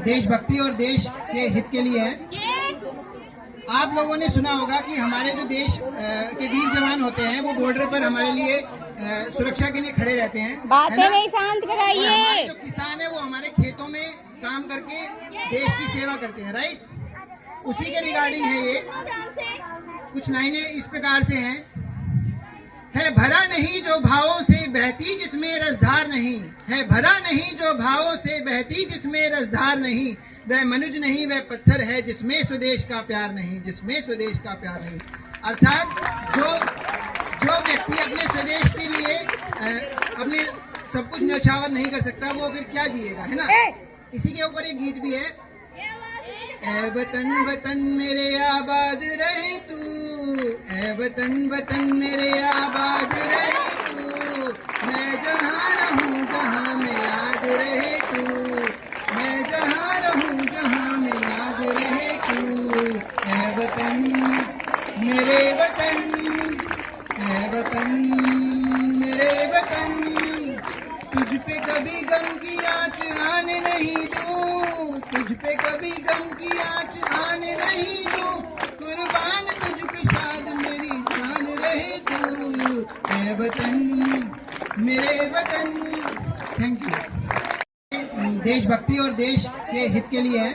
देशभक्ति और देश के हित के लिए है। आप लोगों ने सुना होगा कि हमारे जो देश के वीर जवान होते हैं वो बॉर्डर पर हमारे लिए सुरक्षा के लिए खड़े रहते हैं। बातें नहीं शांत कराइए। जो किसान है वो हमारे खेतों में काम करके देश की सेवा करते हैं, राइट। उसी के रिगार्डिंग है ये। कुछ लाइनें इस प्रकार से हैं। है भरा नहीं जो भावों से बहती जिसमें रसधार नहीं, है भरा नहीं जो भावों से बहती जिसमें रसधार नहीं, वह मनुज नहीं वह पत्थर है जिसमें स्वदेश का प्यार नहीं, जिसमें स्वदेश का प्यार नहीं। अर्थात जो व्यक्ति अपने स्वदेश के लिए अपने सब कुछ न्यौछावर नहीं कर सकता वो फिर क्या जिएगा, है ना। इसी के ऊपर एक गीत भी है। ऐ वतन वतन मेरे आबाद रहे तू, ऐ वतन वतन मेरे आबाद रहे तू, मैं जहाँ रहूँ जहाँ में याद रहे तू, मैं जहाँ रहूँ जहाँ में याद रहे तू। ऐ वतन मेरे वतन, ऐ वतन मेरे वतन, तुझ पे कभी गम की आँच आने नहीं दूँ, तुझ पे कभी गम की आँच आने नहीं दूँ, कुर्बान तुझ पे शाद मेरी जान रहे तू, ऐ वतन मेरे वतन। Thank you. देशभक्ति और देश के हित के लिए है।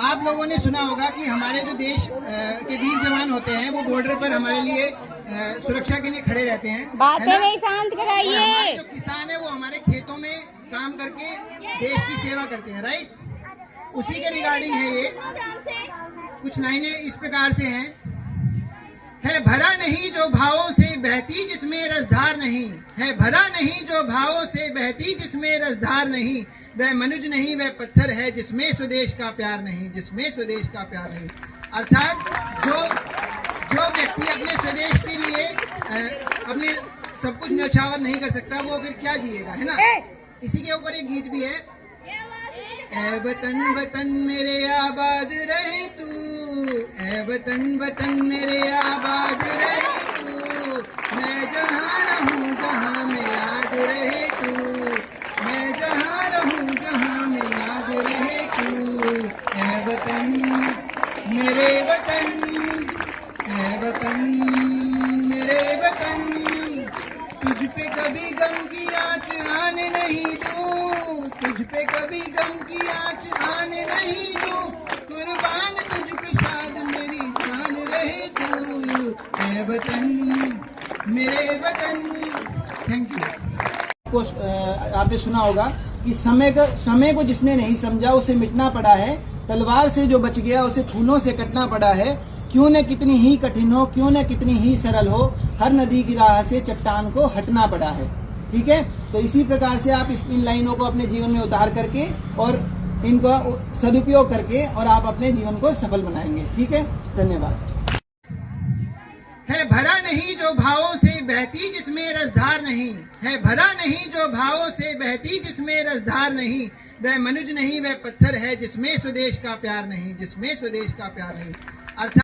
आप लोगों ने सुना होगा कि हमारे जो देश के वीर जवान होते हैं वो बॉर्डर पर हमारे लिए सुरक्षा के लिए खड़े रहते हैं। बातें नहीं शांत कराइए। जो किसान है वो हमारे खेतों में काम करके देश की सेवा करते हैं, राइट। उसी के रिगार्डिंग है ये। कुछ लाइनें इस प्रकार से हैं। है भरा नहीं जो भावों से बहती जिसमें रसधार नहीं, है भरा नहीं जो भावों से बहती जिसमें रसधार नहीं, वह मनुज नहीं वह पत्थर है जिसमें स्वदेश का प्यार नहीं, जिसमें स्वदेश का प्यार नहीं। अर्थात जो व्यक्ति अपने स्वदेश के लिए अपने सब कुछ न्यौछावर नहीं कर सकता वो फिर क्या जिएगा, है ना। इसी के ऊपर एक गीत भी है। ऐ वतन वतन मेरे आबाद रहे तू, ऐ वतन वतन मेरे आबाद रहे तू, मैं जहाँ रहूँ जहाँ में याद रहे तू, मैं जहाँ रहूँ जहाँ में याद रहे तू। ऐ वतन मेरे वतन, ऐ वतन मेरे वतन, तुझ पे कभी गम की आँच आने नहीं दूँ, तुझ पे कभी गम की आँच आने नहीं दूँ, कुर्बान तुझ पे शाद मेरी जान रहे तू, ऐ वतन मेरे वतन। Thank you. आपने सुना होगा कि समय को जिसने नहीं समझा उसे मिटना पड़ा है, तलवार से जो बच गया उसे फूलों से कटना पड़ा है, क्यों न कितनी ही कठिन हो क्यों न कितनी ही सरल हो, हर नदी की राह से चट्टान को हटना पड़ा है। ठीक है, तो इसी प्रकार से आप इन लाइनों को अपने जीवन में उतार करके और इनका सदुपयोग करके और आप अपने जीवन को सफल बनाएंगे। ठीक है, धन्यवाद। है भरा नहीं जो भावों से बहती जिसमें रसधार नहीं, है भरा नहीं जो भावों से बहती जिसमें रसधार नहीं, वह मनुज नहीं वह पत्थर है जिसमें स्वदेश का प्यार नहीं, जिसमें स्वदेश का प्यार नहीं। अर्थात